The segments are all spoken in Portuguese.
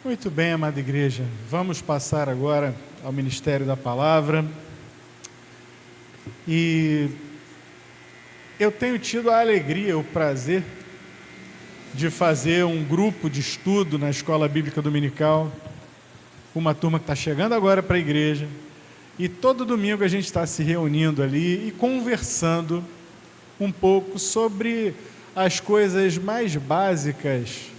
Muito bem, amada igreja, vamos passar agora ao Ministério da Palavra. E eu tenho tido a alegria, o prazer de fazer um grupo de estudo na Escola Bíblica Dominical, uma turma que está chegando agora para a igreja, e todo domingo a gente está se reunindo ali e conversando um pouco sobre as coisas mais básicas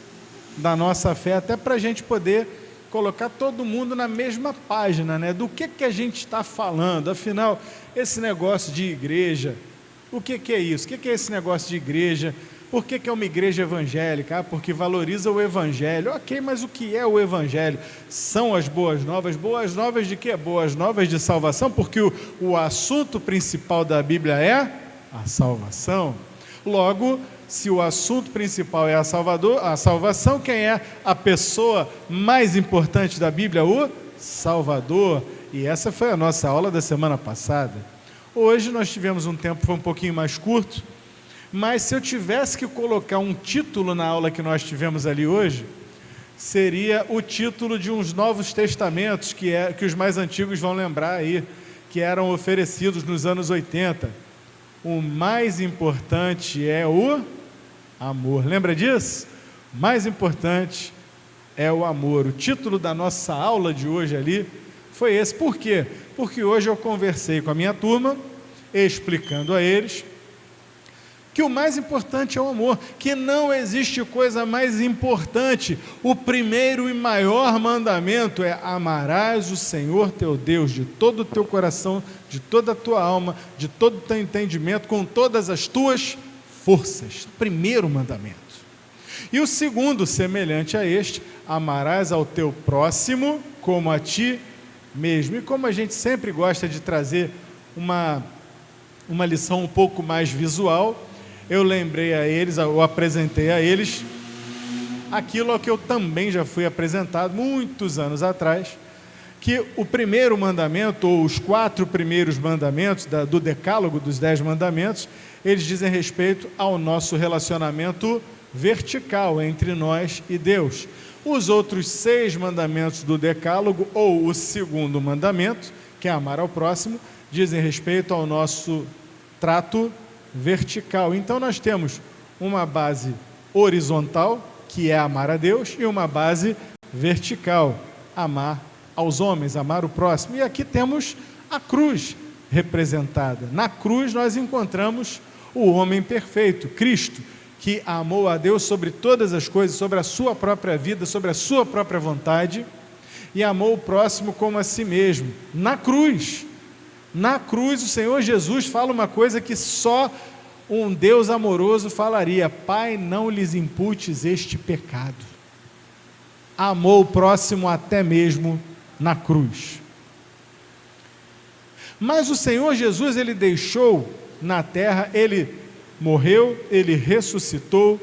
da nossa fé, até para a gente poder colocar todo mundo na mesma página, né? Do que a gente está falando. Afinal, esse negócio de igreja, o que é isso? O que é esse negócio de igreja? Por que é uma igreja evangélica? Porque valoriza o evangelho. Ok, mas o que é o evangelho? São as boas novas. Boas novas de quê? Boas novas de salvação, porque o assunto principal da Bíblia é a salvação. Logo, se o assunto principal é a salvação, quem é a pessoa mais importante da Bíblia? O Salvador. E essa foi a nossa aula da semana passada. Hoje nós tivemos um tempo, foi um pouquinho mais curto, mas se eu tivesse que colocar um título na aula que nós tivemos ali hoje, seria o título de uns Novos Testamentos, que os mais antigos vão lembrar aí, que eram oferecidos nos anos 80. O mais importante é o amor. Lembra disso? O mais importante é o amor. O título da nossa aula de hoje ali foi esse. Por quê? Porque hoje eu conversei com a minha turma, explicando a eles que o mais importante é o amor, que não existe coisa mais importante. O primeiro e maior mandamento é: amarás o Senhor teu Deus de todo o teu coração, de toda a tua alma, de todo o teu entendimento, com todas as tuas forças. Primeiro mandamento. E o segundo, semelhante a este: amarás ao teu próximo como a ti mesmo. E como a gente sempre gosta de trazer uma lição um pouco mais visual, eu lembrei a eles, eu apresentei a eles aquilo ao que eu também já fui apresentado muitos anos atrás, que o primeiro mandamento, ou os 4 primeiros mandamentos do decálogo dos 10 mandamentos, eles dizem respeito ao nosso relacionamento vertical entre nós e Deus. Os outros 6 mandamentos do decálogo, ou o segundo mandamento, que é amar ao próximo, dizem respeito ao nosso trato vertical. Então nós temos uma base horizontal, que é amar a Deus, e uma base vertical, amar aos homens, amar o próximo. E aqui temos a cruz representada. Na cruz nós encontramos o homem perfeito, Cristo, que amou a Deus sobre todas as coisas, sobre a sua própria vida, sobre a sua própria vontade, e amou o próximo como a si mesmo. Na cruz, o Senhor Jesus fala uma coisa que só um Deus amoroso falaria: Pai, não lhes imputes este pecado. Amou o próximo até mesmo na cruz. Mas o Senhor Jesus, ele deixou na terra, ele morreu, ele ressuscitou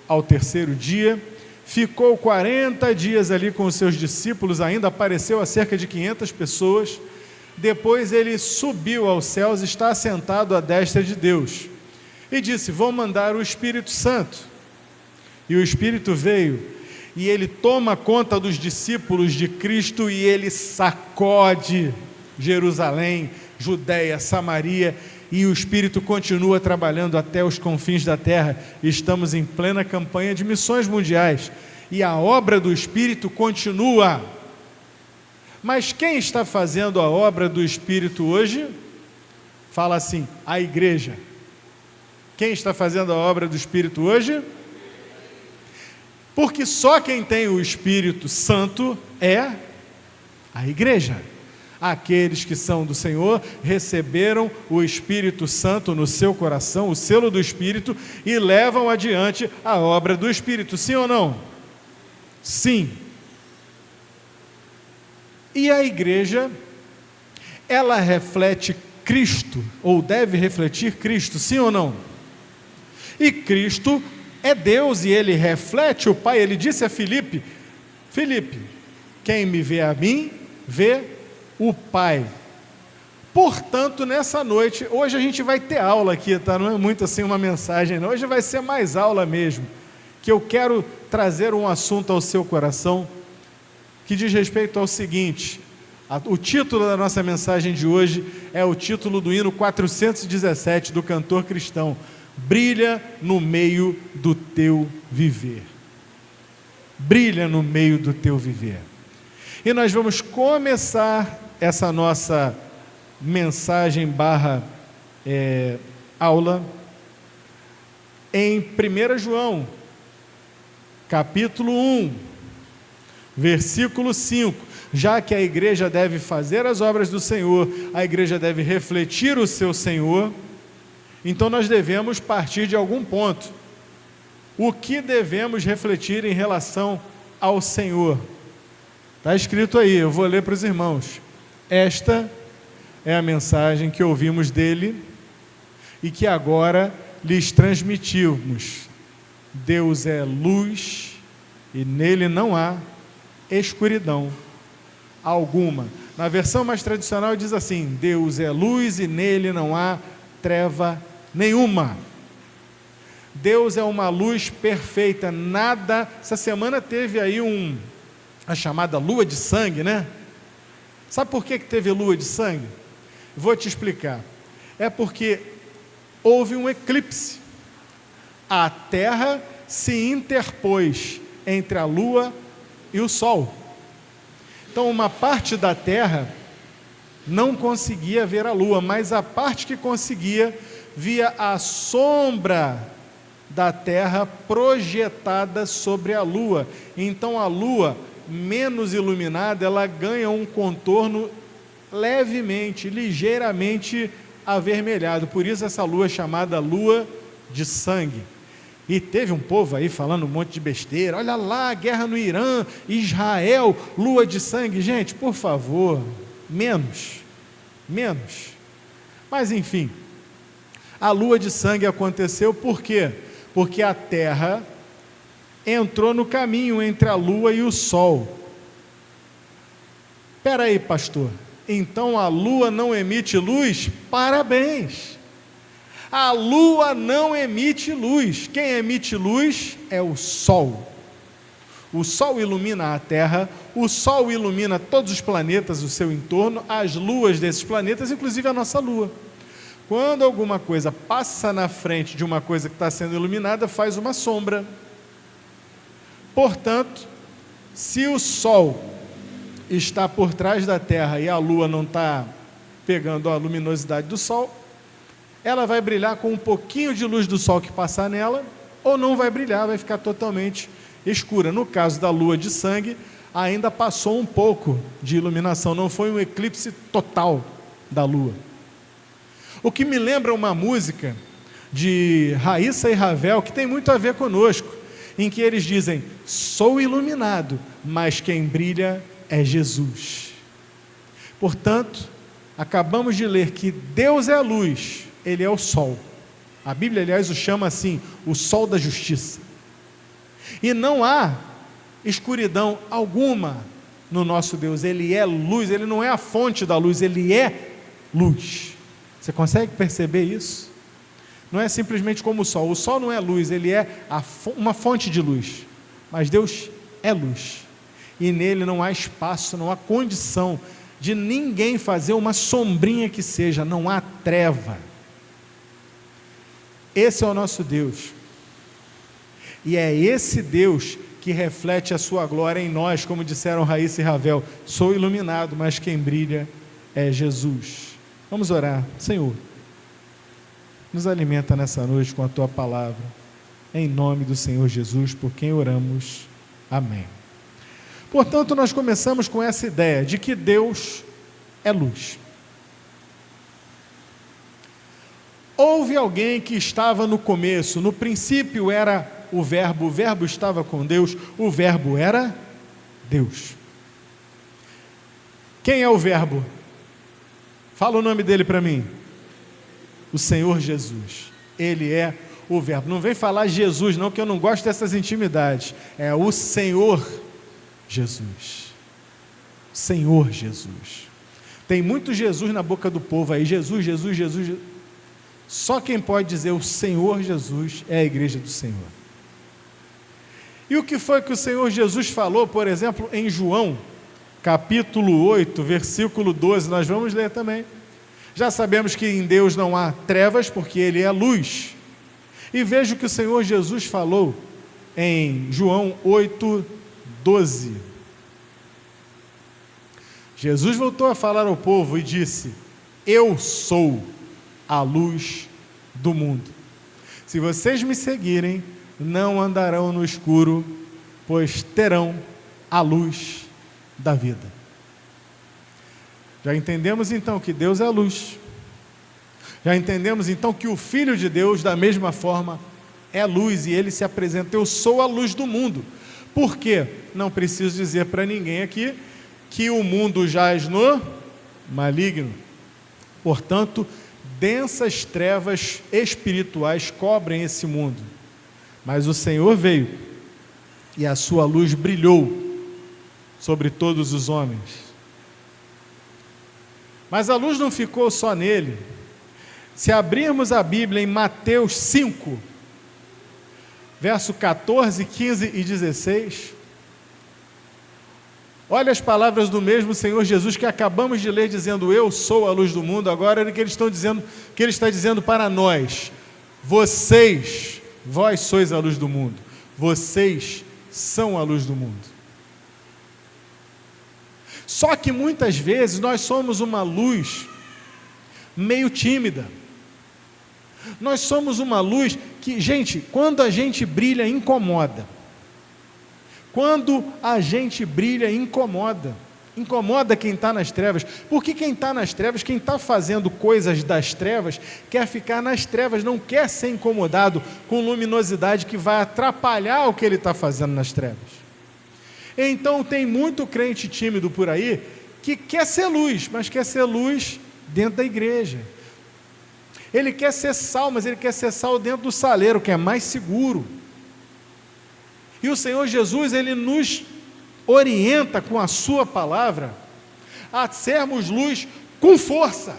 ao 3º dia, ficou 40 dias ali com os seus discípulos, ainda apareceu a cerca de 500 pessoas, depois ele subiu aos céus, está assentado à destra de Deus, e disse: vou mandar o Espírito Santo. E o Espírito veio, e ele toma conta dos discípulos de Cristo, e ele sacode Jerusalém, Judeia, Samaria, e o Espírito continua trabalhando até os confins da terra. Estamos em plena campanha de missões mundiais, e a obra do Espírito continua. Mas quem está fazendo a obra do Espírito hoje? Fala assim: a igreja. Quem está fazendo a obra do Espírito hoje? Porque só quem tem o Espírito Santo é a igreja. Aqueles que são do Senhor receberam o Espírito Santo no seu coração, o selo do Espírito, e levam adiante a obra do Espírito. Sim ou não? Sim. E a igreja, ela reflete Cristo, ou deve refletir Cristo, sim ou não? E Cristo é Deus, e ele reflete o Pai. Ele disse a Filipe: Filipe, quem me vê a mim, vê o Pai. Portanto, nessa noite, hoje a gente vai ter aula aqui, tá? Não é muito assim uma mensagem, não. Hoje vai ser mais aula mesmo, que eu quero trazer um assunto ao seu coração, que diz respeito ao seguinte: o título da nossa mensagem de hoje é o título do hino 417 do cantor cristão: Brilha no meio do teu viver. Brilha no meio do teu viver. E nós vamos começar essa nossa mensagem aula em 1 João, capítulo 1, versículo 5. Já que a igreja deve fazer as obras do Senhor, a igreja deve refletir o seu Senhor, então nós devemos partir de algum ponto. O que devemos refletir em relação ao Senhor? Está escrito aí, eu vou ler para os irmãos. Esta é a mensagem que ouvimos dele e que agora lhes transmitimos. Deus é luz e nele não há escuridão alguma. Na versão mais tradicional diz assim: Deus é luz e nele não há treva nenhuma. Deus é uma luz perfeita, nada... Essa semana teve aí a chamada lua de sangue, né? Sabe por que teve lua de sangue? Vou te explicar. É porque houve um eclipse. A Terra se interpôs entre a lua e o sol. Então uma parte da Terra não conseguia ver a lua, mas a parte que conseguia via a sombra da Terra projetada sobre a lua. Então a lua, menos iluminada, ela ganha um contorno levemente, ligeiramente avermelhado. Por isso essa lua é chamada lua de sangue. E teve um povo aí falando um monte de besteira: olha lá, guerra no Irã, Israel, lua de sangue. Gente, por favor, menos. Mas enfim, a lua de sangue aconteceu por quê? Porque a Terra entrou no caminho entre a lua e o sol. Espera aí, pastor, então a lua não emite luz? Parabéns! A lua não emite luz. Quem emite luz é o sol. O sol ilumina a Terra, o sol ilumina todos os planetas, o seu entorno, as luas desses planetas, inclusive a nossa lua. Quando alguma coisa passa na frente de uma coisa que está sendo iluminada, faz uma sombra. Portanto, se o sol está por trás da Terra e a lua não está pegando a luminosidade do sol, ela vai brilhar com um pouquinho de luz do sol que passar nela, ou não vai brilhar, vai ficar totalmente escura. No caso da lua de sangue, ainda passou um pouco de iluminação, não foi um eclipse total da lua. O que me lembra uma música de Raíssa e Ravel, que tem muito a ver conosco, em que eles dizem: sou iluminado, mas quem brilha é Jesus. Portanto, acabamos de ler que Deus é a luz, Ele é o sol. A Bíblia, aliás, o chama assim: o sol da justiça. E não há escuridão alguma no nosso Deus. Ele é luz, Ele não é a fonte da luz, Ele é luz. Você consegue perceber isso? Não é simplesmente como o sol não é luz, ele é uma fonte de luz, mas Deus é luz, e nele não há espaço, não há condição de ninguém fazer uma sombrinha que seja, não há treva. Esse é o nosso Deus, e é esse Deus que reflete a sua glória em nós, como disseram Raíssa e Ravel: sou iluminado, mas quem brilha é Jesus. Vamos orar. Senhor, nos alimenta nessa noite com a Tua palavra, em nome do Senhor Jesus, por quem oramos. Amém. Portanto, nós começamos com essa ideia de que Deus é luz. Houve alguém que estava no começo, no princípio era o verbo estava com Deus, o verbo era Deus. Quem é o verbo? Fala o nome dele para mim. O Senhor Jesus. Ele é o verbo. Não vem falar Jesus não, que eu não gosto dessas intimidades. É o Senhor Jesus. Senhor Jesus. Tem muito Jesus na boca do povo aí. Jesus, Jesus, Jesus, Jesus. Só quem pode dizer o Senhor Jesus é a igreja do Senhor. E o que foi que o Senhor Jesus falou, por exemplo, em João, capítulo 8, versículo 12, nós vamos ler também. Já sabemos que em Deus não há trevas, porque Ele é luz. E veja o que o Senhor Jesus falou em João 8, 12. Jesus voltou a falar ao povo e disse: eu sou a luz do mundo. Se vocês me seguirem, não andarão no escuro, pois terão a luz da vida. Já entendemos então que Deus é a luz. Já entendemos então que o Filho de Deus, da mesma forma, é luz, e Ele se apresenta: eu sou a luz do mundo. Por quê? Não preciso dizer para ninguém aqui que o mundo jaz no maligno. Portanto, densas trevas espirituais cobrem esse mundo. Mas o Senhor veio e a sua luz brilhou sobre todos os homens. Mas a luz não ficou só nele. Se abrirmos a Bíblia em Mateus 5, verso 14, 15 e 16, olha as palavras do mesmo Senhor Jesus que acabamos de ler, dizendo: eu sou a luz do mundo. Agora que Ele está dizendo para nós: vós sois a luz do mundo, vocês são a luz do mundo. Só que muitas vezes nós somos uma luz meio tímida. Nós somos uma luz que, gente, quando a gente brilha, incomoda. Quando a gente brilha, incomoda. Incomoda quem está nas trevas. Porque quem está nas trevas, quem está fazendo coisas das trevas, quer ficar nas trevas, não quer ser incomodado com luminosidade que vai atrapalhar o que ele está fazendo nas trevas. Então tem muito crente tímido por aí que quer ser luz, mas quer ser luz dentro da igreja. Ele quer ser sal, mas ele quer ser sal dentro do saleiro, que é mais seguro. E o Senhor Jesus, Ele nos orienta com a sua palavra a sermos luz com força,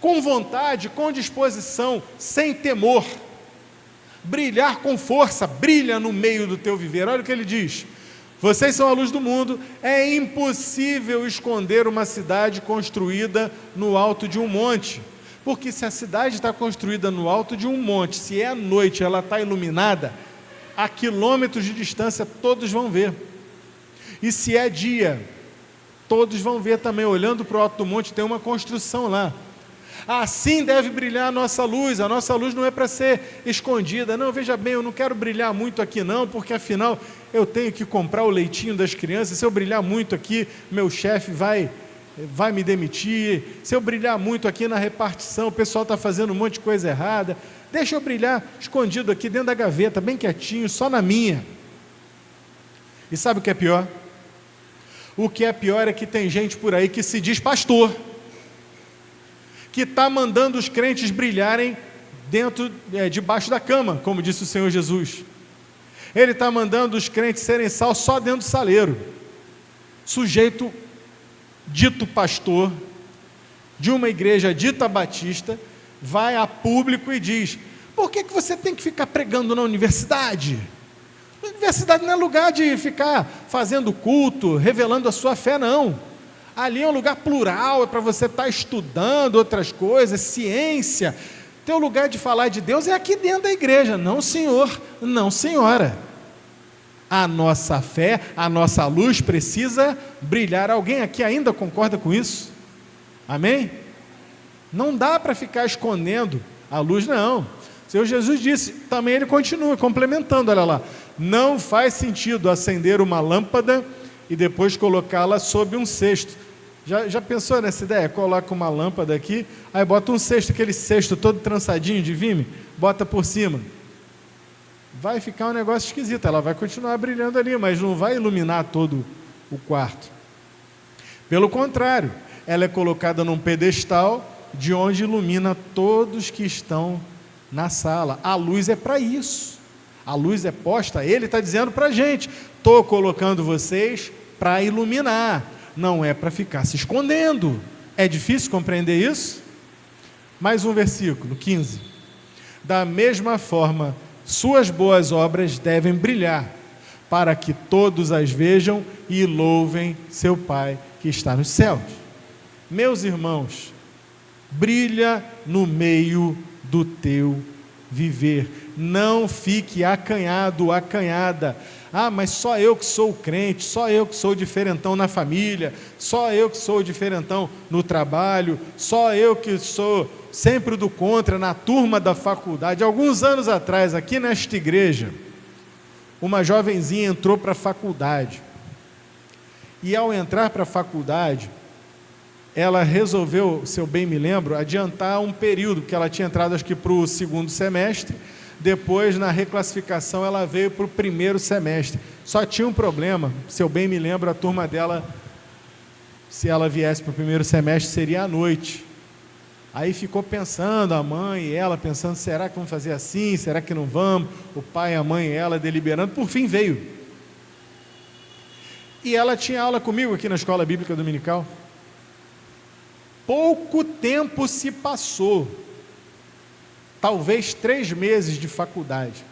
com vontade, com disposição, sem temor. Brilhar com força, brilha no meio do teu viver. Olha o que Ele diz: vocês são a luz do mundo. É impossível esconder uma cidade construída no alto de um monte. Porque se a cidade está construída no alto de um monte, se é à noite, ela está iluminada, a quilômetros de distância todos vão ver. E se é dia, todos vão ver também. Olhando para o alto do monte, tem uma construção lá. Assim deve brilhar a nossa luz. A nossa luz não é para ser escondida. Não, veja bem, eu não quero brilhar muito aqui não, porque afinal eu tenho que comprar o leitinho das crianças. Se eu brilhar muito aqui, meu chefe vai me demitir. Se eu brilhar muito aqui na repartição, o pessoal está fazendo um monte de coisa errada. Deixa eu brilhar escondido aqui dentro da gaveta, bem quietinho, só na minha. E sabe o que é pior? O que é pior é que tem gente por aí que se diz pastor, que está mandando os crentes brilharem debaixo da cama, como disse o Senhor Jesus. Ele está mandando os crentes serem sal só dentro do saleiro. Sujeito dito pastor, de uma igreja dita batista, vai a público e diz: por que você tem que ficar pregando na universidade? A universidade não é lugar de ficar fazendo culto, revelando a sua fé, não. Ali é um lugar plural, é para você estar estudando outras coisas, ciência. Teu lugar de falar de Deus é aqui dentro da igreja. Não, senhor, não, senhora. A nossa fé, a nossa luz precisa brilhar. Alguém aqui ainda concorda com isso? Amém? Não dá para ficar escondendo a luz, não. O Senhor Jesus disse, também Ele continua complementando, olha lá: não faz sentido acender uma lâmpada e depois colocá-la sob um cesto. Já pensou nessa ideia? Coloca uma lâmpada aqui, aí bota um cesto, aquele cesto todo trançadinho de vime, bota por cima. Vai ficar um negócio esquisito. Ela vai continuar brilhando ali, mas não vai iluminar todo o quarto. Pelo contrário, ela é colocada num pedestal de onde ilumina todos que estão na sala. A luz é para isso. A luz é posta. Ele está dizendo para a gente: estou colocando vocês para iluminar, não é para ficar se escondendo. É difícil compreender isso? Mais um versículo, 15. Da mesma forma, suas boas obras devem brilhar, para que todos as vejam e louvem seu Pai que está nos céus. Meus irmãos, brilha no meio do teu viver. Não fique acanhado, acanhada. Ah, mas só eu que sou crente, só eu que sou diferentão na família, só eu que sou diferentão no trabalho, só eu que sou sempre do contra na turma da faculdade. Alguns anos atrás, aqui nesta igreja, uma jovenzinha entrou para a faculdade. E ao entrar para a faculdade, ela resolveu, se eu bem me lembro, adiantar um período, porque ela tinha entrado acho que para o segundo semestre, depois na reclassificação ela veio para o primeiro semestre. Só tinha um problema, se eu bem me lembro, a turma dela, se ela viesse para o primeiro semestre, seria à noite. Aí ficou pensando, a mãe e ela pensando, será que vamos fazer assim, será que não vamos? O pai, a mãe e ela deliberando, por fim veio. E ela tinha aula comigo aqui na Escola Bíblica Dominical. Pouco tempo se passou, talvez 3 meses de faculdade,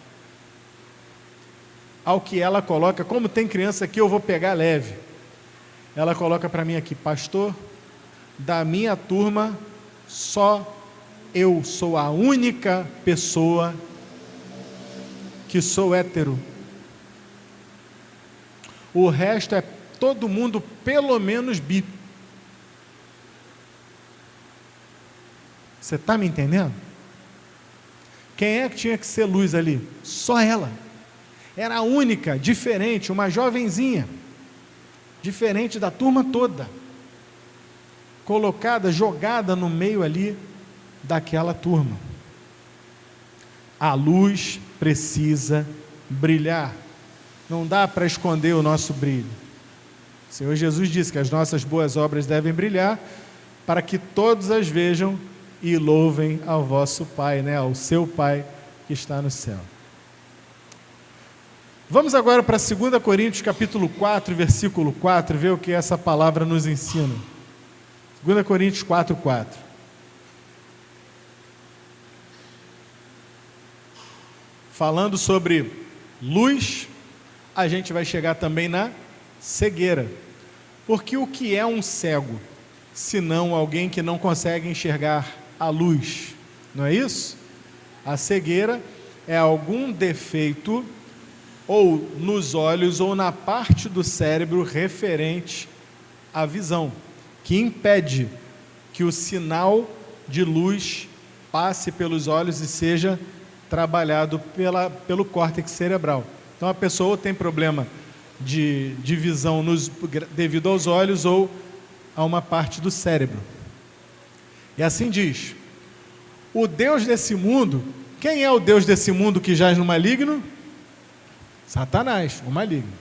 ao que ela coloca, como tem criança aqui, eu vou pegar leve. Ela coloca para mim aqui, pastor, da minha turma, só eu sou a única pessoa que sou hétero. O resto é todo mundo pelo menos bi. Você está me entendendo? Quem é que tinha que ser luz ali? Só ela. Era a única, diferente, uma jovenzinha, diferente da turma toda, colocada, jogada no meio ali daquela turma. A luz precisa brilhar. Não dá para esconder o nosso brilho. O Senhor Jesus disse que as nossas boas obras devem brilhar para que todos as vejam e louvem ao vosso Pai, né? Ao seu Pai que está no céu. Vamos agora para 2 Coríntios capítulo 4, versículo 4, ver o que essa palavra nos ensina. 2 Coríntios 4, 4. Falando sobre luz, a gente vai chegar também na cegueira. Porque o que é um cego, senão alguém que não consegue enxergar a luz? Não é isso? A cegueira é algum defeito ou nos olhos ou na parte do cérebro referente à visão, que impede que o sinal de luz passe pelos olhos e seja trabalhado pelo córtex cerebral. Então a pessoa ou tem problema de visão devido aos olhos ou a uma parte do cérebro. E assim diz: o Deus desse mundo, quem é o Deus desse mundo que jaz no maligno? Satanás, o maligno.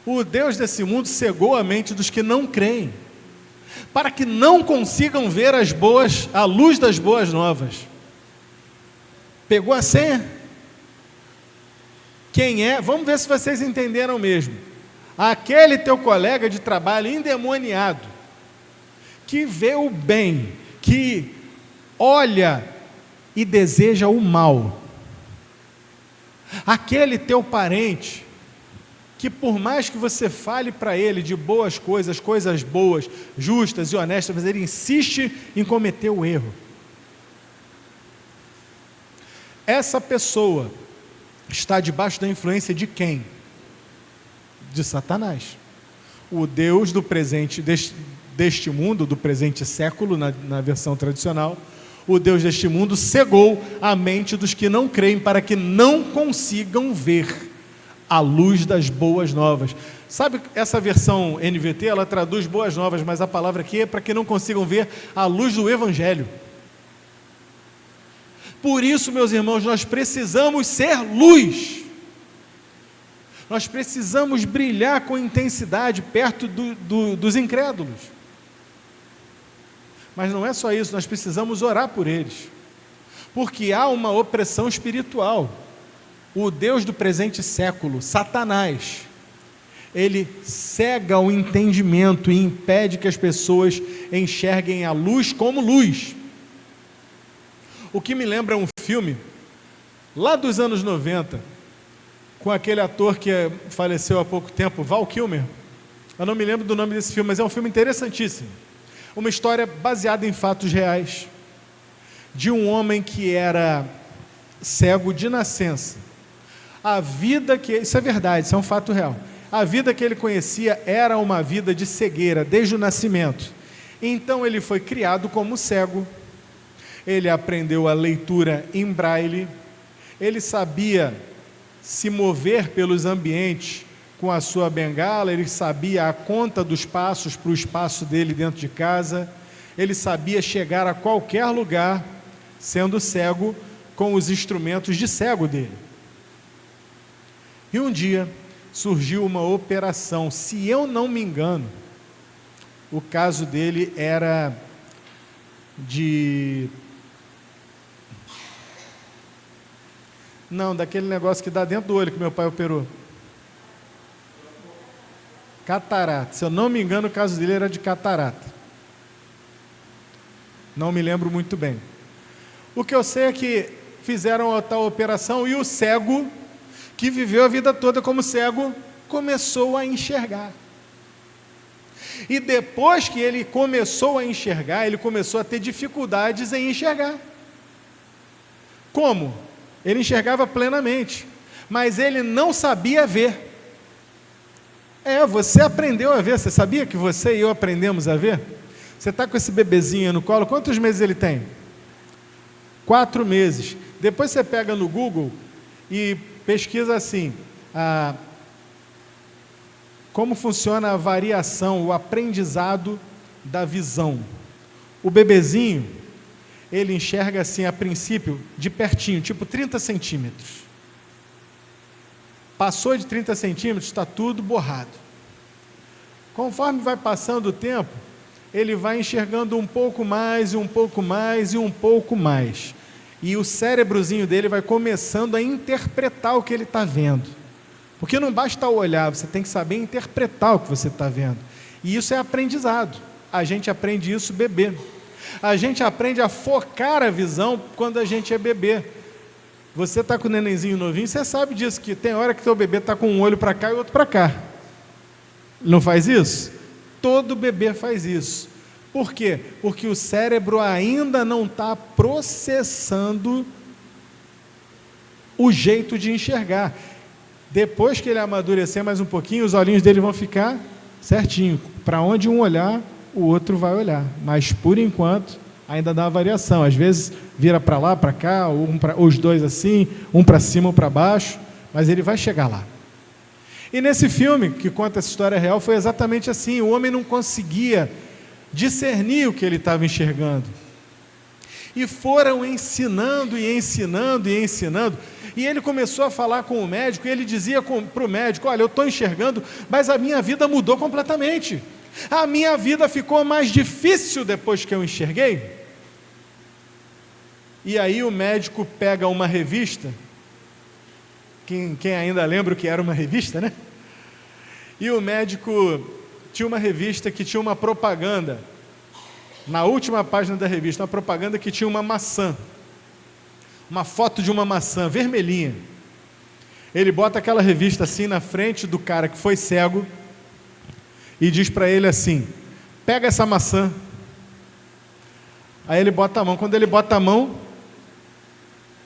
O Deus desse mundo cegou a mente dos que não creem, para que não consigam ver a luz das boas novas. Pegou a senha? Quem é? Vamos ver se vocês entenderam mesmo. Aquele teu colega de trabalho endemoniado, que vê o bem, que olha e deseja o mal. Aquele teu parente, que por mais que você fale para ele de boas coisas, coisas boas, justas e honestas, mas ele insiste em cometer o erro. Essa pessoa está debaixo da influência de quem? De Satanás. O Deus do presente, deste mundo, do presente século, na versão tradicional, o Deus deste mundo cegou a mente dos que não creem para que não consigam ver a luz das boas novas. Sabe, essa versão NVT, ela traduz boas novas, mas a palavra aqui é para que não consigam ver a luz do Evangelho. Por isso, meus irmãos, nós precisamos ser luz. Nós precisamos brilhar com intensidade perto dos incrédulos. Mas não é só isso, nós precisamos orar por eles. Porque há uma opressão espiritual. O Deus do presente século, Satanás, ele cega o entendimento e impede que as pessoas enxerguem a luz como luz. O que me lembra um filme, lá dos anos 90, com aquele ator que faleceu há pouco tempo, Val Kilmer. Eu não me lembro do nome desse filme, mas é um filme interessantíssimo. Uma história baseada em fatos reais, de um homem que era cego de nascença. A vida que... Isso é verdade, isso é um fato real. A vida que ele conhecia era uma vida de cegueira, desde o nascimento. Então ele foi criado como cego, ele aprendeu a leitura em braille, ele sabia se mover pelos ambientes com a sua bengala, ele sabia a conta dos passos para o espaço dele dentro de casa, ele sabia chegar a qualquer lugar, sendo cego, com os instrumentos de cego dele. E um dia surgiu uma operação, se eu não me engano, o caso dele era daquele negócio que dá dentro do olho que meu pai operou. Catarata. Se eu não me engano, o caso dele era de catarata. Não me lembro muito bem. O que eu sei é que fizeram a tal operação e o cego, que viveu a vida toda como cego, começou a enxergar. E depois que ele começou a enxergar, ele começou a ter dificuldades em enxergar. Como? Ele enxergava plenamente, mas ele não sabia ver. Você aprendeu a ver. Você sabia que você e eu aprendemos a ver? Você está com esse bebezinho no colo, quantos meses ele tem? 4 meses. Depois você pega no Google e pesquisa assim, como funciona a variação, o aprendizado da visão. O bebezinho, ele enxerga assim, a princípio, de pertinho, tipo 30 centímetros. Passou de 30 centímetros, está tudo borrado. Conforme vai passando o tempo, ele vai enxergando um pouco mais, e um pouco mais, e um pouco mais. E o cérebrozinho dele vai começando a interpretar o que ele está vendo. Porque não basta olhar, você tem que saber interpretar o que você está vendo. E isso é aprendizado. A gente aprende isso bebê. A gente aprende a focar a visão quando a gente é bebê. Você está com o nenenzinho novinho, você sabe disso, que tem hora que teu bebê está com um olho para cá e outro para cá. Não faz isso? Todo bebê faz isso. Por quê? Porque o cérebro ainda não está processando o jeito de enxergar. Depois que ele amadurecer mais um pouquinho, os olhinhos dele vão ficar certinho. Para onde um olhar, o outro vai olhar. Mas, por enquanto, ainda dá uma variação. Às vezes, vira para lá, para cá, ou os dois assim, um para cima ou para baixo, mas ele vai chegar lá. E nesse filme, que conta essa história real, foi exatamente assim. O homem não conseguia discernir o que ele estava enxergando. E foram ensinando, e ensinando, e ensinando. E ele começou a falar com o médico, e ele dizia para o médico, olha, eu estou enxergando, mas a minha vida mudou completamente. A minha vida ficou mais difícil depois que eu enxerguei. E aí o médico pega uma revista, quem ainda lembra o que era uma revista, né? E o médico tinha uma revista que tinha uma propaganda, na última página da revista, uma propaganda que tinha uma maçã, uma foto de uma maçã vermelhinha. Ele bota aquela revista assim na frente do cara que foi cego e diz para ele assim, pega essa maçã. Aí ele bota a mão. Quando ele bota a mão,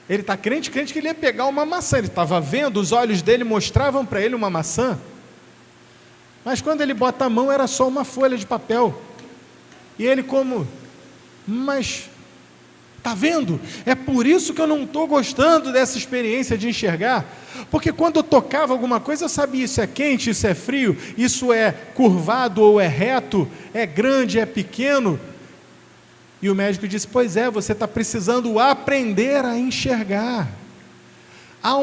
ele está crente que ele ia pegar uma maçã. Ele estava vendo, os olhos dele mostravam para ele uma maçã, mas quando ele bota a mão era só uma folha de papel. E ele mas está vendo? É por isso que eu não estou gostando dessa experiência de enxergar, porque quando eu tocava alguma coisa eu sabia, isso é quente, isso é frio, isso é curvado ou é reto, é grande, é pequeno. E o médico disse, pois é, você está precisando aprender a enxergar. Há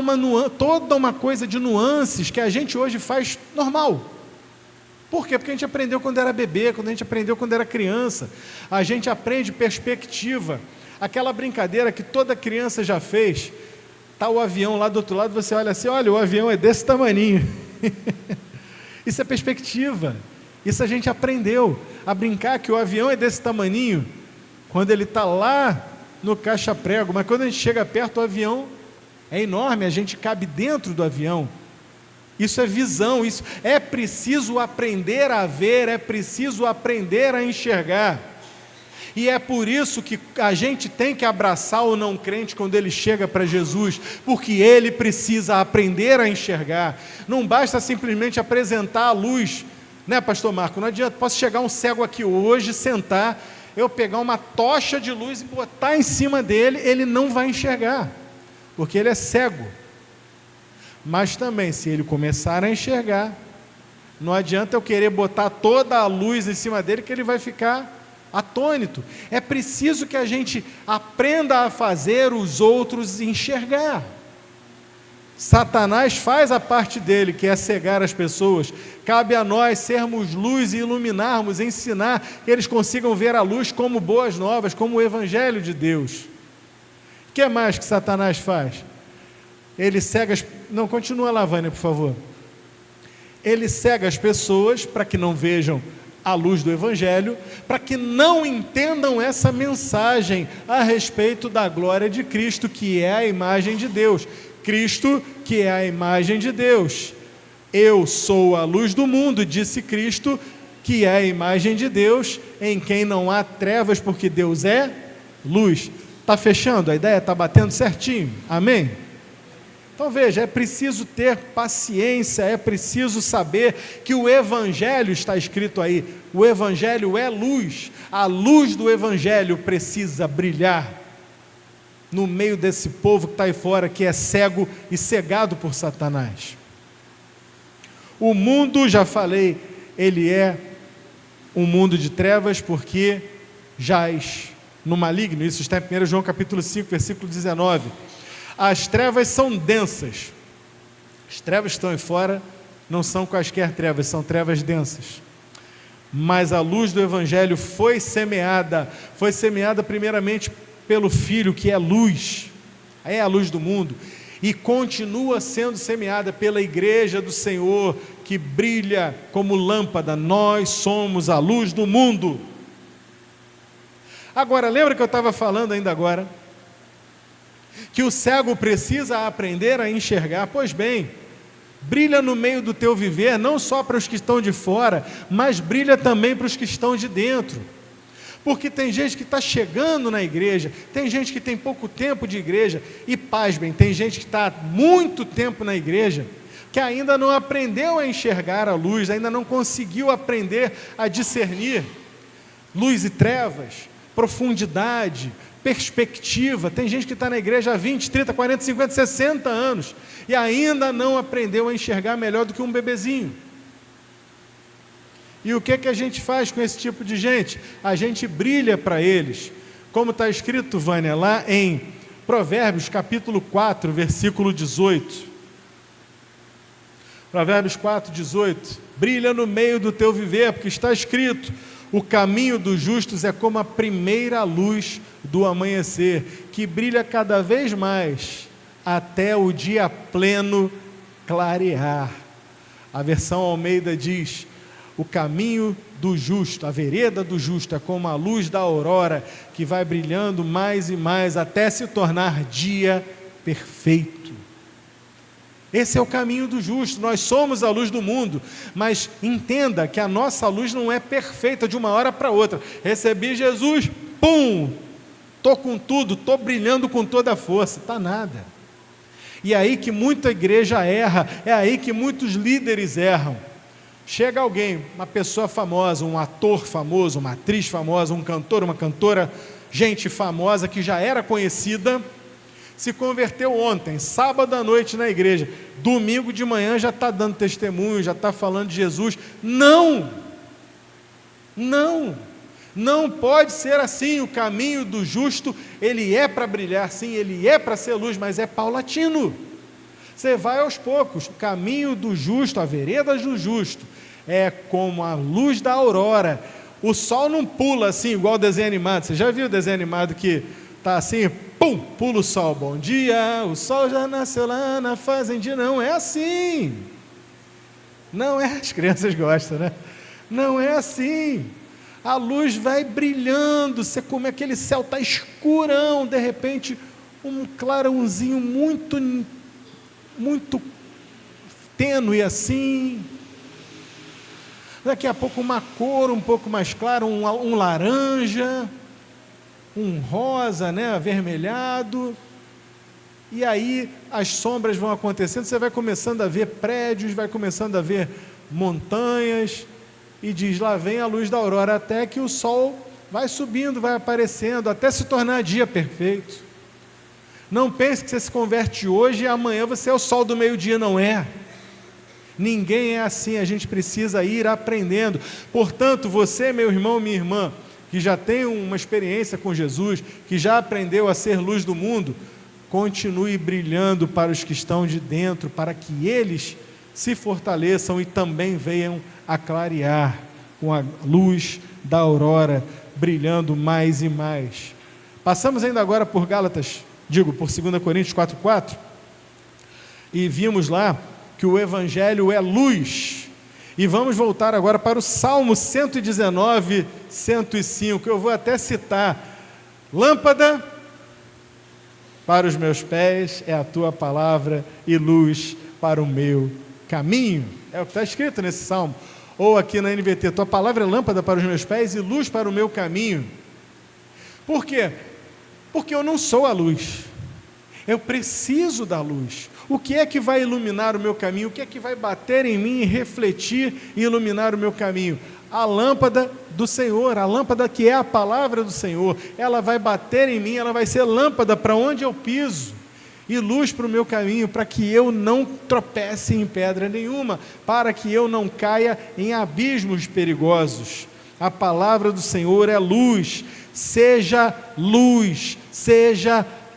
toda uma coisa de nuances que a gente hoje faz normal. Por quê? Porque a gente aprendeu quando era bebê, quando a gente aprendeu quando era criança. A gente aprende perspectiva. Aquela brincadeira que toda criança já fez. Está o avião lá do outro lado, você olha assim, olha, o avião é desse tamaninho. Isso é perspectiva. Isso a gente aprendeu a brincar que o avião é desse tamaninho quando ele está lá no caixa-prego, mas quando a gente chega perto, o avião é enorme, a gente cabe dentro do avião. Isso é visão, isso é preciso aprender a ver, é preciso aprender a enxergar. E é por isso que a gente tem que abraçar o não crente quando ele chega para Jesus, porque ele precisa aprender a enxergar. Não basta simplesmente apresentar a luz, né, pastor Marco? Não adianta, posso chegar um cego aqui hoje, sentar, eu pegar uma tocha de luz e botar em cima dele, ele não vai enxergar, porque ele é cego. Mas também, se ele começar a enxergar, não adianta eu querer botar toda a luz em cima dele, que ele vai ficar atônito. É preciso que a gente aprenda a fazer os outros enxergar. Satanás faz a parte dele, que é cegar as pessoas. Cabe a nós sermos luz e iluminarmos, ensinar que eles consigam ver a luz como boas novas, como o Evangelho de Deus. O que mais que Satanás faz? Ele cega as... Não, continua lá, Vânia, por favor. Ele cega as pessoas para que não vejam a luz do Evangelho, para que não entendam essa mensagem a respeito da glória de Cristo, que é a imagem de Deus. Cristo, que é a imagem de Deus. Eu sou a luz do mundo, disse Cristo, que é a imagem de Deus, em quem não há trevas, porque Deus é luz. Está fechando? A ideia está batendo certinho? Amém? Então veja, é preciso ter paciência, é preciso saber que o Evangelho está escrito aí, o Evangelho é luz, a luz do Evangelho precisa brilhar no meio desse povo que está aí fora, que é cego e cegado por Satanás. O mundo, já falei, ele é um mundo de trevas porque jaz no maligno, isso está em 1 João capítulo 5, versículo 19. As trevas são densas. As trevas que estão aí fora não são quaisquer trevas, são trevas densas. Mas a luz do Evangelho foi semeada primeiramente pelo Filho, que é luz, é a luz do mundo, e continua sendo semeada pela igreja do Senhor, que brilha como lâmpada. Nós somos a luz do mundo. Agora, lembra que eu estava falando ainda agora? Que o cego precisa aprender a enxergar. Pois bem, brilha no meio do teu viver, não só para os que estão de fora, mas brilha também para os que estão de dentro. Porque tem gente que está chegando na igreja, tem gente que tem pouco tempo de igreja, e pasmem, tem gente que está há muito tempo na igreja, que ainda não aprendeu a enxergar a luz, ainda não conseguiu aprender a discernir luz e trevas, profundidade, perspectiva. Tem gente que está na igreja há 20, 30, 40, 50, 60 anos e ainda não aprendeu a enxergar melhor do que um bebezinho. E o que é que a gente faz com esse tipo de gente? A gente brilha para eles, como está escrito, Vânia, lá em Provérbios capítulo 4, versículo 18. Provérbios 4, 18. Brilha no meio do teu viver, porque está escrito: o caminho dos justos é como a primeira luz do amanhecer, que brilha cada vez mais até o dia pleno clarear. A versão Almeida diz: o caminho do justo, a vereda do justo é como a luz da aurora, que vai brilhando mais e mais até se tornar dia perfeito. Esse é o caminho do justo. Nós somos a luz do mundo, mas entenda que a nossa luz não é perfeita de uma hora para outra. Recebi Jesus, pum, estou com tudo, estou brilhando com toda a força. Está nada. E é aí que muita igreja erra, é aí que muitos líderes erram. Chega alguém, uma pessoa famosa, um ator famoso, uma atriz famosa, um cantor, uma cantora, gente famosa que já era conhecida, se converteu ontem, sábado à noite na igreja, domingo de manhã já está dando testemunho, já está falando de Jesus. Não pode ser assim. O caminho do justo, ele é para brilhar, sim, ele é para ser luz, mas é paulatino. Você vai aos poucos. O caminho do justo, a vereda do justo, é como a luz da aurora. O sol não pula assim, igual o desenho animado. Você já viu o desenho animado que está assim, pum, pula o sol, bom dia, o sol já nasceu lá na fazendinha. Não é assim. Não é, as crianças gostam, né? Não é assim. A luz vai brilhando, você como aquele céu está escurão, de repente um clarãozinho muito tênue assim, daqui a pouco uma cor um pouco mais clara, um laranja, um rosa, né, avermelhado, e aí as sombras vão acontecendo, você vai começando a ver prédios, vai começando a ver montanhas, e diz, lá vem a luz da aurora, até que o sol vai subindo, vai aparecendo, até se tornar dia perfeito. Não pense que você se converte hoje e amanhã você é o sol do meio-dia, não é. Ninguém é assim, a gente precisa ir aprendendo. Portanto, você, meu irmão, minha irmã, que já tem uma experiência com Jesus, que já aprendeu a ser luz do mundo, continue brilhando para os que estão de dentro, para que eles se fortaleçam e também venham a clarear com a luz da aurora, brilhando mais e mais. Passamos ainda agora por por 2 Coríntios 4,4, e vimos lá que o Evangelho é luz. E vamos voltar agora para o Salmo 119, 105, eu vou até citar: lâmpada para os meus pés é a tua palavra e luz para o meu caminho. É o que está escrito nesse salmo. Ou aqui na NVT, tua palavra é lâmpada para os meus pés e luz para o meu caminho. Por quê? Porque eu não sou a luz. Eu preciso da luz. O que é que vai iluminar o meu caminho? O que é que vai bater em mim e refletir e iluminar o meu caminho? A lâmpada do Senhor, a lâmpada que é a palavra do Senhor. Ela vai bater em mim, ela vai ser lâmpada para onde eu piso, e luz para o meu caminho, para que eu não tropece em pedra nenhuma, para que eu não caia em abismos perigosos. A palavra do Senhor é luz, seja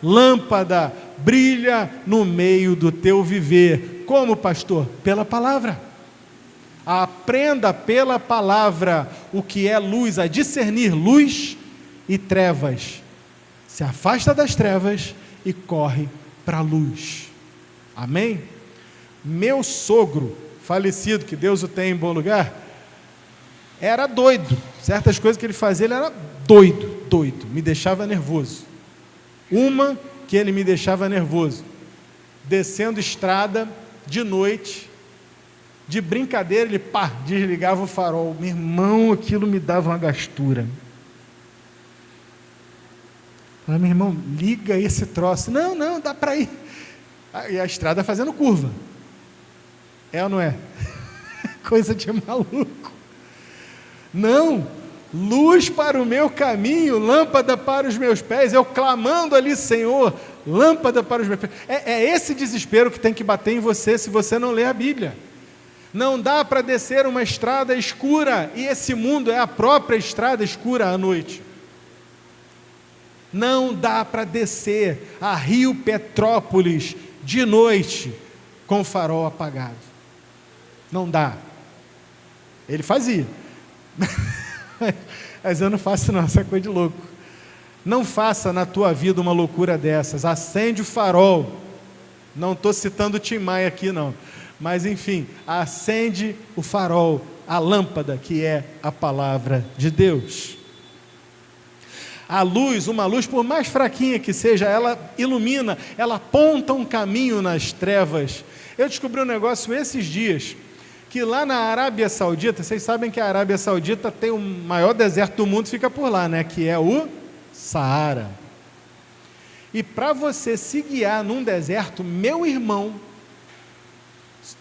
lâmpada, brilha no meio do teu viver. Como, pastor? Pela palavra. Aprenda pela palavra o que é luz, a discernir luz e trevas. Se afasta das trevas e corre para a luz. Amém? Meu sogro falecido, que Deus o tenha em bom lugar, era doido. Certas coisas que ele fazia, ele era doido, me deixava nervoso. Uma que ele me deixava nervoso, descendo estrada de noite, de brincadeira, ele desligava o farol. Meu irmão, aquilo me dava uma gastura. Falei, meu irmão, liga esse troço. Não, dá para ir. E a estrada fazendo curva. É ou não é? Coisa de maluco. Não, luz para o meu caminho, lâmpada para os meus pés. Eu clamando ali, Senhor, lâmpada para os meus pés. É esse desespero que tem que bater em você se você não lê a Bíblia. Não dá para descer uma estrada escura, e esse mundo é a própria estrada escura à noite. Não dá para descer a Rio Petrópolis de noite com o farol apagado. Não dá. Ele fazia. Mas eu não faço não, essa coisa de louco. Não faça na tua vida uma loucura dessas. Acende o farol. Não estou citando o Tim Maia aqui não. Mas enfim, acende o farol, a lâmpada que é a palavra de Deus. A luz, uma luz, por mais fraquinha que seja, ela ilumina, ela aponta um caminho nas trevas. Eu descobri um negócio esses dias, que lá na Arábia Saudita, vocês sabem que a Arábia Saudita tem o maior deserto do mundo, fica por lá, né? Que é o Saara. E para você se guiar num deserto, meu irmão,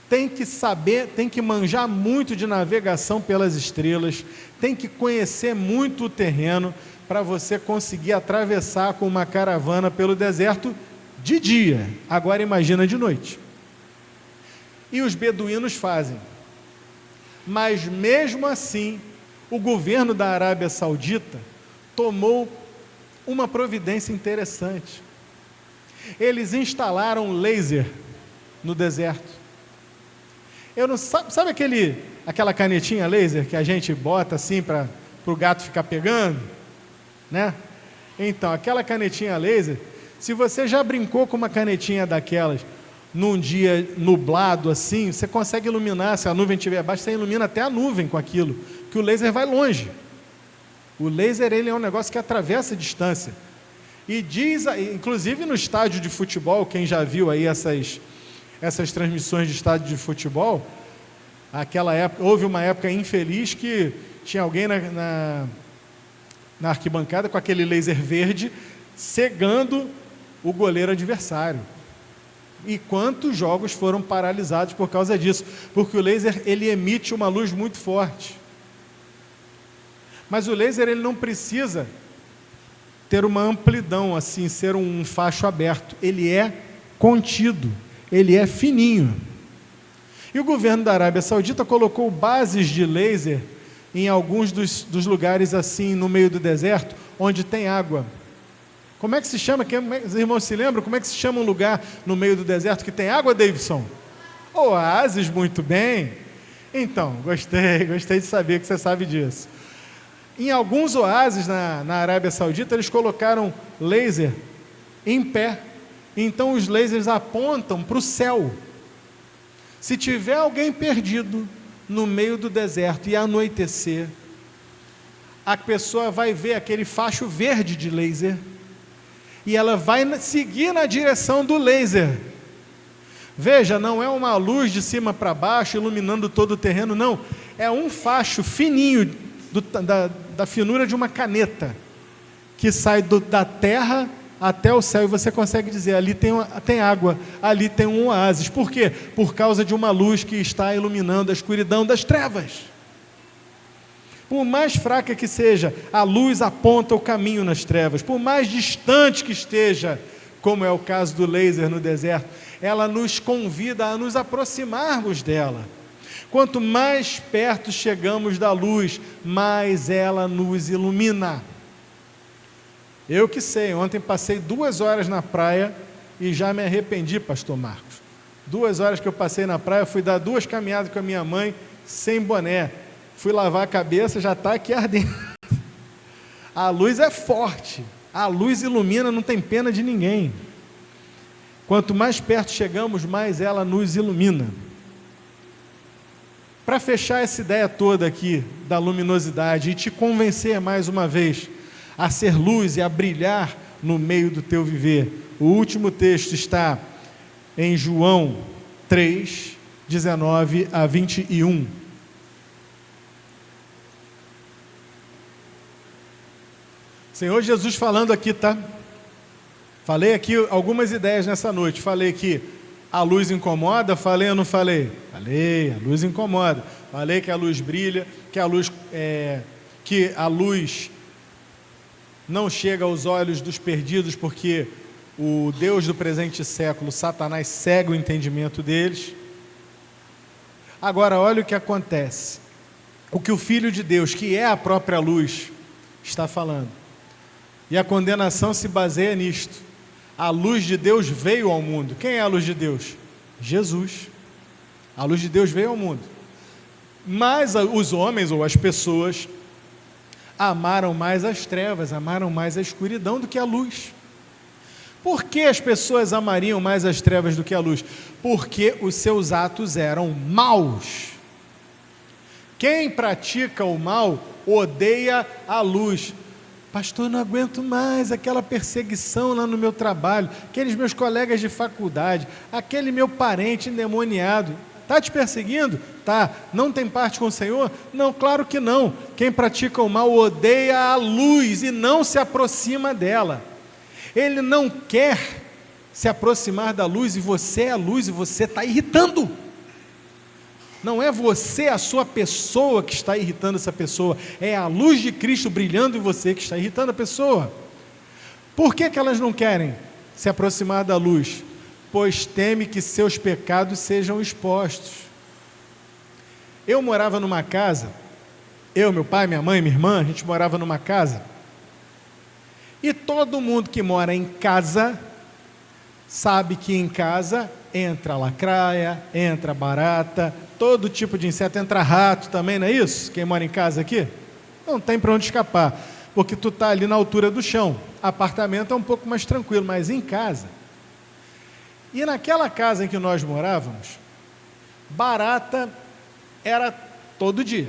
tem que saber, tem que manjar muito de navegação pelas estrelas, tem que conhecer muito o terreno, para você conseguir atravessar com uma caravana pelo deserto de dia. Agora imagina de noite. E os beduínos fazem. Mas mesmo assim, o governo da Arábia Saudita tomou uma providência interessante. Eles instalaram laser no deserto. Sabe aquela canetinha laser que a gente bota assim para o gato ficar pegando? Né? Então, aquela canetinha laser, se você já brincou com uma canetinha daquelas num dia nublado assim, você consegue iluminar. Se a nuvem estiver abaixo, você ilumina até a nuvem com aquilo, que o laser vai longe. O laser, ele é um negócio que atravessa a distância. E diz, inclusive no estádio de futebol, quem já viu aí essas transmissões de estádio de futebol, aquela época, houve uma época infeliz que tinha alguém na arquibancada com aquele laser verde cegando o goleiro adversário. E quantos jogos foram paralisados por causa disso? Porque o laser, ele emite uma luz muito forte. Mas o laser, ele não precisa ter uma amplidão, assim, ser um facho aberto. Ele é contido, ele é fininho. E o governo da Arábia Saudita colocou bases de laser em alguns dos lugares assim, no meio do deserto, onde tem água. Como é que se chama? Os irmãos se lembram? Como é que se chama um lugar no meio do deserto que tem água, Davidson? Oásis, muito bem. Então, gostei de saber que você sabe disso. Em alguns oásis na Arábia Saudita, eles colocaram laser em pé. Então, os lasers apontam para o céu. Se tiver alguém perdido no meio do deserto e anoitecer, a pessoa vai ver aquele facho verde de laser e ela vai seguir na direção do laser. Veja, não é uma luz de cima para baixo iluminando todo o terreno, não. É um facho fininho, da finura de uma caneta, que sai da terra até o céu, e você consegue dizer, ali tem água, ali tem um oásis. Por quê? Por causa de uma luz que está iluminando a escuridão das trevas. Por mais fraca que seja, a luz aponta o caminho nas trevas. Por mais distante que esteja, como é o caso do laser no deserto, ela nos convida a nos aproximarmos dela. Quanto mais perto chegamos da luz, mais ela nos ilumina. Eu que sei, ontem passei 2 horas na praia e já me arrependi, pastor Marcos. 2 horas que eu passei na praia, fui dar 2 caminhadas com a minha mãe, sem boné. Fui lavar a cabeça, já está aqui ardendo. A luz é forte, a luz ilumina, não tem pena de ninguém. Quanto mais perto chegamos, mais ela nos ilumina. Para fechar essa ideia toda aqui da luminosidade e te convencer mais uma vez a ser luz e a brilhar no meio do teu viver, o último texto está em João 3, 19 a 21. Senhor Jesus falando aqui, tá? Falei aqui algumas ideias nessa noite. Falei que a luz incomoda, falei ou não falei? Falei, a luz incomoda. Falei que a luz brilha, que a luz não chega aos olhos dos perdidos, porque o Deus do presente século, Satanás, cega o entendimento deles. Agora, olha o que acontece. O que o Filho de Deus, que é a própria luz, está falando. E a condenação se baseia nisto. A luz de Deus veio ao mundo. Quem é a luz de Deus? Jesus. A luz de Deus veio ao mundo. Mas os homens ou as pessoas amaram mais as trevas, amaram mais a escuridão do que a luz. Por que as pessoas amariam mais as trevas do que a luz? Porque os seus atos eram maus. Quem pratica o mal odeia a luz. Pastor, não aguento mais aquela perseguição lá no meu trabalho, aqueles meus colegas de faculdade, aquele meu parente endemoniado. Está te perseguindo? Tá. Não tem parte com o Senhor? Não, claro que não. Quem pratica o mal odeia a luz e não se aproxima dela. Ele não quer se aproximar da luz e você é a luz e você está irritando. Não é você, a sua pessoa, que está irritando essa pessoa. É a luz de Cristo brilhando em você que está irritando a pessoa. Por que elas não querem se aproximar da luz? Pois teme que seus pecados sejam expostos. Eu morava numa casa, meu pai, minha mãe, minha irmã, a gente morava numa casa, e todo mundo que mora em casa, sabe que em casa entra lacraia, entra barata, todo tipo de inseto, entra rato também, não é isso? Quem mora em casa aqui? Não tem para onde escapar, porque tu está ali na altura do chão. Apartamento é um pouco mais tranquilo, mas em casa. E naquela casa em que nós morávamos, barata era todo dia.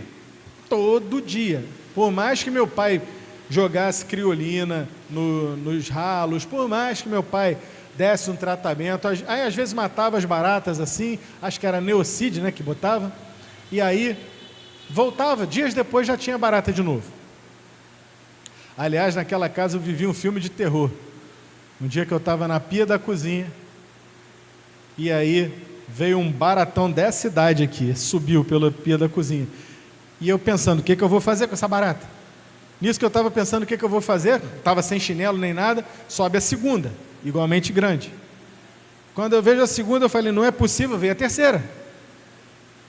Todo dia. Por mais que meu pai jogasse criolina nos ralos, por mais que meu pai desse um tratamento, aí às vezes matava as baratas assim, acho que era neocídio, né, que botava, e aí voltava, dias depois já tinha barata de novo. Aliás, naquela casa eu vivi um filme de terror. Um dia que eu estava na pia da cozinha, e aí veio um baratão dessa idade aqui, subiu pela pia da cozinha. E eu pensando, o que eu vou fazer com essa barata? Nisso que eu estava pensando, o que eu vou fazer? Estava sem chinelo nem nada, sobe a segunda, igualmente grande. Quando eu vejo a segunda, eu falei, não é possível, veio a terceira.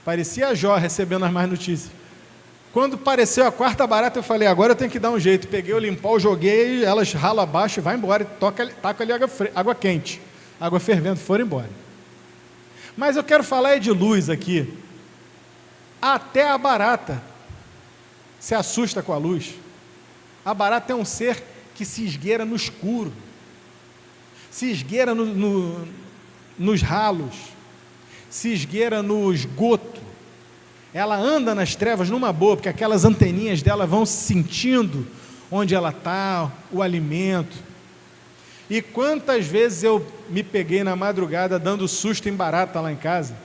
Parecia a Jó recebendo as más notícias. Quando apareceu a quarta barata, eu falei, agora eu tenho que dar um jeito. Peguei o limpol, joguei, elas ralam abaixo e vai embora. Taca ali água quente, água fervendo, foram embora. Mas eu quero falar de luz aqui. Até a barata se assusta com a luz. A barata é um ser que se esgueira no escuro, se esgueira nos ralos, se esgueira no esgoto. Ela anda nas trevas numa boa, porque aquelas anteninhas dela vão sentindo onde ela está, o alimento. E quantas vezes eu me peguei na madrugada dando susto em barata lá em casa,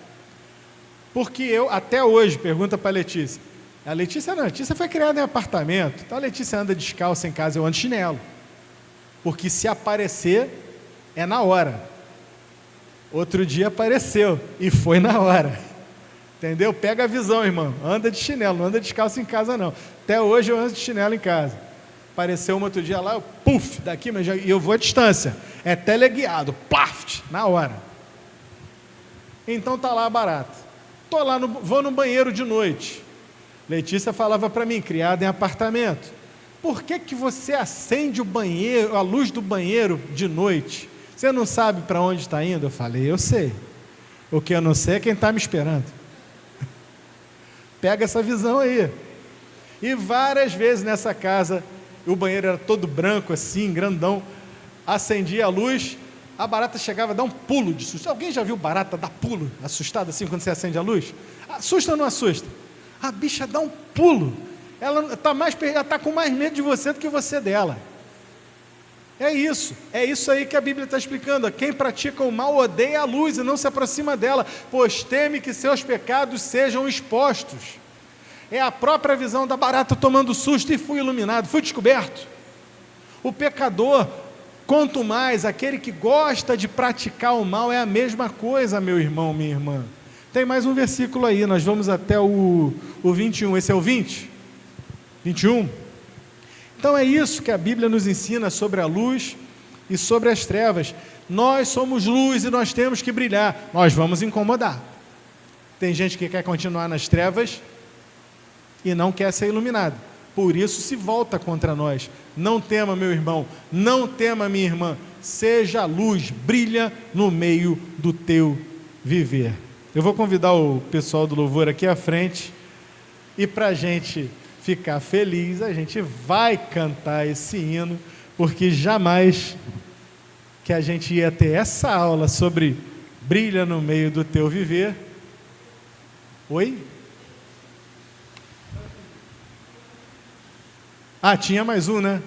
porque eu, até hoje, pergunta para a Letícia, a Letícia foi criada em apartamento, então a Letícia anda descalça em casa, eu ando de chinelo, porque se aparecer, é na hora. Outro dia apareceu, e foi na hora. Entendeu? Pega a visão, irmão. Anda de chinelo, não anda descalço em casa, não. Até hoje eu ando de chinelo em casa. Apareceu um outro dia lá, eu, puf, daqui, mas e eu vou à distância. É teleguiado, paf, na hora. Então tá lá a barata. Tô lá, vou no banheiro de noite. Letícia falava para mim, criada em apartamento, por que você acende o banheiro, a luz do banheiro de noite? Você não sabe para onde está indo? Eu falei, eu sei. O que eu não sei é quem está me esperando. Pega essa visão aí. E várias vezes nessa casa, o banheiro era todo branco assim, grandão, acendia a luz, a barata chegava a dar um pulo de susto. Alguém já viu barata dar pulo, assustada assim quando você acende a luz? Assusta ou não assusta? A bicha dá um pulo, ela está com mais medo de você do que você dela. É isso aí que a Bíblia está explicando. Quem pratica o mal odeia a luz e não se aproxima dela, pois teme que seus pecados sejam expostos. É a própria visão da barata tomando susto, e fui iluminado, fui descoberto. O pecador, quanto mais aquele que gosta de praticar o mal, é a mesma coisa, meu irmão, minha irmã. Tem mais um versículo aí, nós vamos até o 21, esse é o 20? 21? Então é isso que a Bíblia nos ensina sobre a luz e sobre as trevas. Nós somos luz e nós temos que brilhar. Nós vamos incomodar. Tem gente que quer continuar nas trevas e não quer ser iluminado. Por isso se volta contra nós. Não tema, meu irmão, não tema, minha irmã. Seja a luz, brilha no meio do teu viver. Eu vou convidar o pessoal do louvor aqui à frente, e para a gente ficar feliz, a gente vai cantar esse hino, porque jamais que a gente ia ter essa aula sobre brilha no meio do teu viver. Oi? Tinha mais um, né?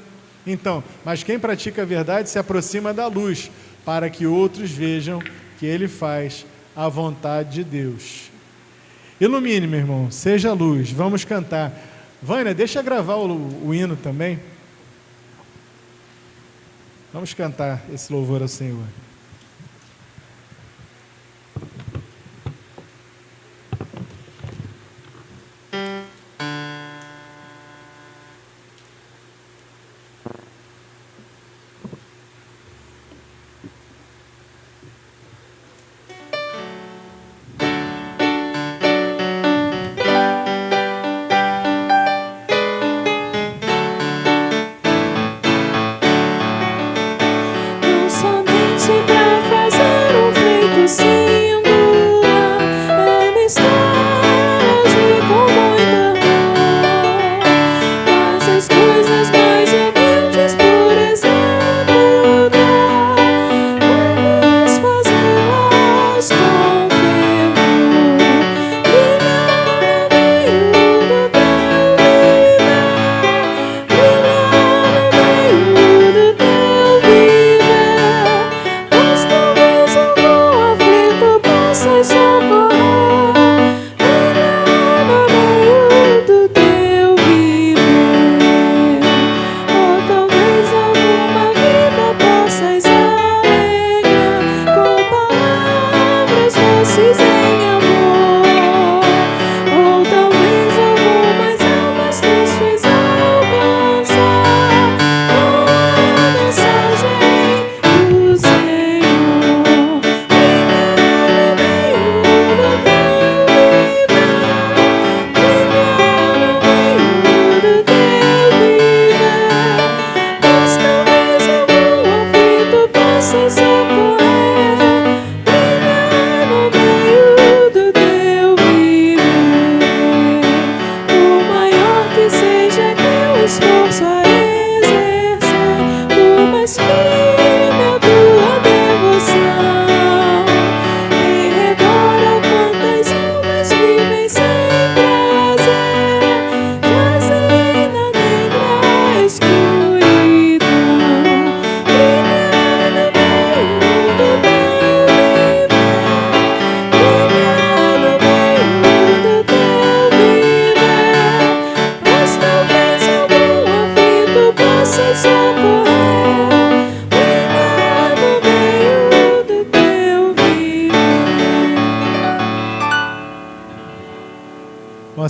Então, mas quem pratica a verdade se aproxima da luz, para que outros vejam que ele faz a vontade de Deus. Ilumine, meu irmão, seja luz, vamos cantar. Vânia, deixa gravar o hino também. Vamos cantar esse louvor ao Senhor. Não somente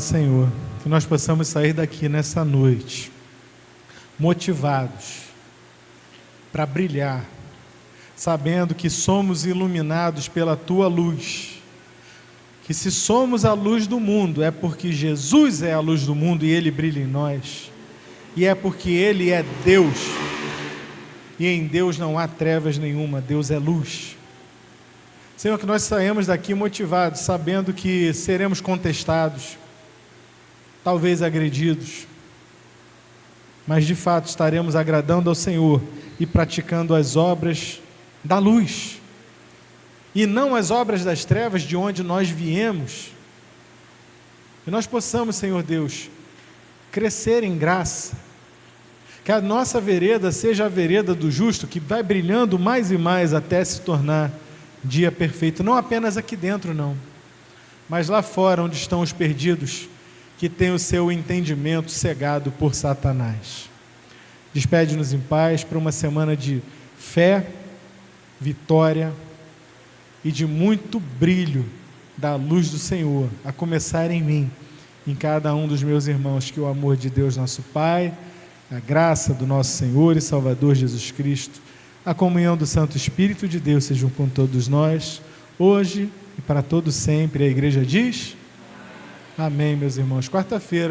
Senhor, que nós possamos sair daqui nessa noite motivados para brilhar, sabendo que somos iluminados pela Tua luz, que se somos a luz do mundo é porque Jesus é a luz do mundo e Ele brilha em nós, e é porque Ele é Deus, e em Deus não há trevas nenhuma, Deus é luz. Senhor, que nós saímos daqui motivados, sabendo que seremos contestados, talvez agredidos, mas de fato estaremos agradando ao Senhor e praticando as obras da luz, e não as obras das trevas de onde nós viemos. Que nós possamos, Senhor Deus, crescer em graça, que a nossa vereda seja a vereda do justo, que vai brilhando mais e mais até se tornar dia perfeito, não apenas aqui dentro não, mas lá fora onde estão os perdidos, que têm o seu entendimento cegado por Satanás. Despede-nos em paz para uma semana de fé, vitória e de muito brilho da luz do Senhor, a começar em mim, em cada um dos meus irmãos. Que o amor de Deus nosso Pai, a graça do nosso Senhor e Salvador Jesus Cristo, a comunhão do Santo Espírito de Deus sejam com todos nós, hoje e para todo sempre. A igreja diz: amém, meus irmãos. Quarta-feira